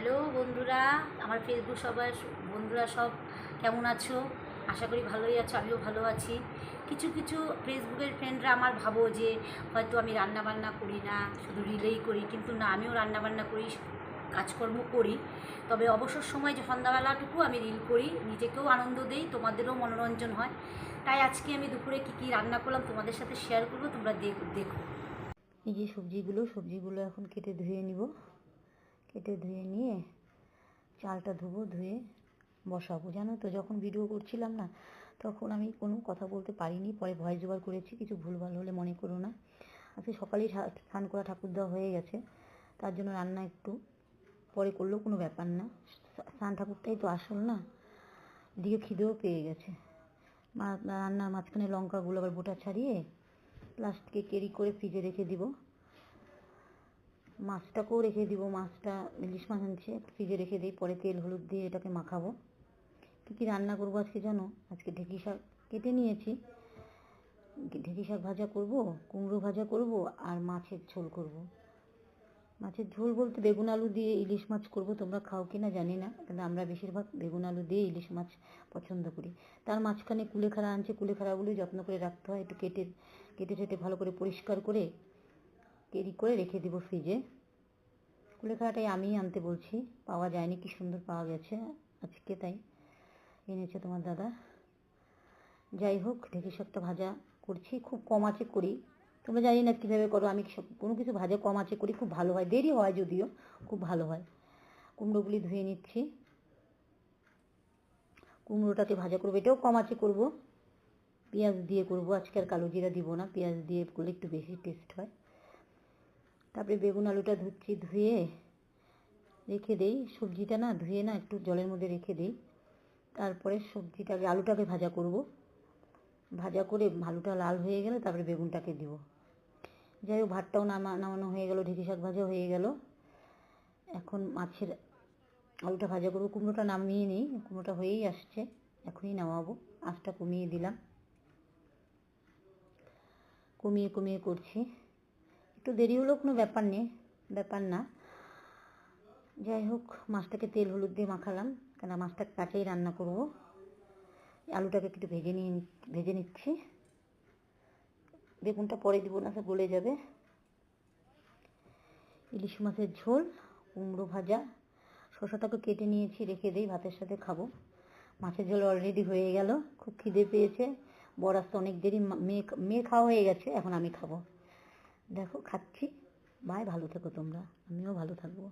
Hello বন্ধুরা, আমার Facebook সবাই বন্ধুরা সব কেমন আছো? আশা করি ভালোই আছো, আমিও ভালো আছি। কিছু কিছু ফেসবুকের ফ্রেন্ডরা আমার ভাবো যে হয়তো আমি রান্নাবান্না করি না, শুধু রিলেই করি, কিন্তু না, আমিও রান্নাবান্না করি, কাজকর্ম করি। তবে অবসর সময় যে সন্ধ্যাবেলাটুকু আমি রিল করি, নিজেকেও আনন্দ দেই, তোমাদেরও মনোরঞ্জন হয়। তাই আজকে আমি দুপুরে কী কী রান্না করলাম তোমাদের সাথে শেয়ার করবো, তোমরা দেখো। এই যে সবজিগুলো এখন কেটে ধুয়ে নিব। কেটে ধুয়ে নিয়ে চালটা ধুবো, ধুয়ে বসাবো। জানো তো, যখন ভিডিও করছিলাম না, তখন আমি কোনো কথা বলতে পারিনি, পরে ভয়েস ওভার করেছি, কিছু ভুলভাল হলে মনে করো না। আজকে সকালেই স্নান করা ঠাকুর দেওয়া হয়ে গেছে, তার জন্য রান্না একটু পরে করলেও কোনো ব্যাপার না, স্নান ঠাকুরটাই তো আসল না। এদিকে খিদেও পেয়ে গেছে। রান্নার মাঝখানে লঙ্কাগুলো আবার বোটা ছাড়িয়ে প্লাস্টিকে কেরি করে ফ্রিজে রেখে দিব। মাছটাকেও রেখে দিব, মাছটা ইলিশ মাছ আনছে, ফ্রিজে রেখে দিই, পরে তেল হলুদ দিয়ে এটাকে মাখাবো। কী কী রান্না করবো আজকে জানো? আজকে ঢেঁকি শাক কেটে নিয়েছি, ঢেঁকি শাক ভাজা করব, কুমড়ো ভাজা করব, আর মাছের ঝোল করব। মাছের ঝোল বলতে বেগুন আলু দিয়ে ইলিশ মাছ করব। তোমরা খাও কি না জানি না, কিন্তু আমরা বেশিরভাগ বেগুন আলু দিয়ে ইলিশ মাছ পছন্দ করি। তার মাঝখানে কুলেখাড়া আনছে, কুলেখাড়াগুলোই যত্ন করে রাখতে হয়, একটু কেটে কেটে ভালো করে পরিষ্কার করে কেরি করে রেখে দিব ফ্রিজে। কুলেখাড়াটাই আমিই আনতে বলছি, পাওয়া যায়নি, কি সুন্দর পাওয়া গেছে আজকে, তাই এনেছে তোমার দাদা। যাই হোক, ঢেঁকি শাকটা ভাজা করছি, খুব কম আঁচে করি, তোমরা জানি না কীভাবে করো, আমি কোনো কিছু ভাজা কম আঁচে করি, খুব ভালো হয়, দেরি হয় যদিও, খুব ভালো হয়। কুমড়োগুলি ধুয়ে নিচ্ছি, কুমড়োটাকে ভাজা করবো, এটাও কম আঁচে করবো, পেঁয়াজ দিয়ে করবো আজকে, আর কালো জিরা দিব না, পেঁয়াজ দিয়ে করলে একটু বেশি টেস্ট হয়। তারপরে বেগুন আলুটা ধুচ্ছি, ধুয়ে রেখে দেই, সবজিটা না ধুয়ে না একটু জলের মধ্যে রেখে দিই। তারপরে আলুটাকে ভাজা করব, ভাজা করে আলুটা লাল হয়ে গেলে তারপরে বেগুনটাকে দিব। যাই হোক, ভাতটাও নামানো হয়ে গেল, ঢেঁকি শাক ভাজা হয়ে গেল। এখন মাছের আলুটা ভাজা করবো, কুমড়োটা নামিয়ে নিই, কুমড়োটা হয়েই আসছে, এখনই নামাবো। আঁচটা কমিয়ে দিলাম, কমিয়ে করছি, একটু দেরি হলেও কোনো ব্যাপার না। যাই হোক, মাছটাকে তেল হলুদ দিয়ে মাখালাম, কেন মাছটা কাঁচাই রান্না করব। আলুটাকে একটু ভেজে নিচ্ছি, বেগুনটা পরে দিব না, সে গলে যাবে। ইলিশ মাছের ঝোল, কুমড়ো ভাজা, শসাটাকে কেটে নিয়েছি, রেখে দিই, ভাতের সাথে খাবো। মাছের ঝোল অলরেডি হয়ে গেল, খুব খিদে পেয়েছে, বর আসতে অনেক দেরি, মেয়ে খাওয়া হয়ে গেছে, এখন আমি খাবো। দেখো খাচ্ছি। ভালো থেকো তোমরা, আমিও ভালো থাকবো।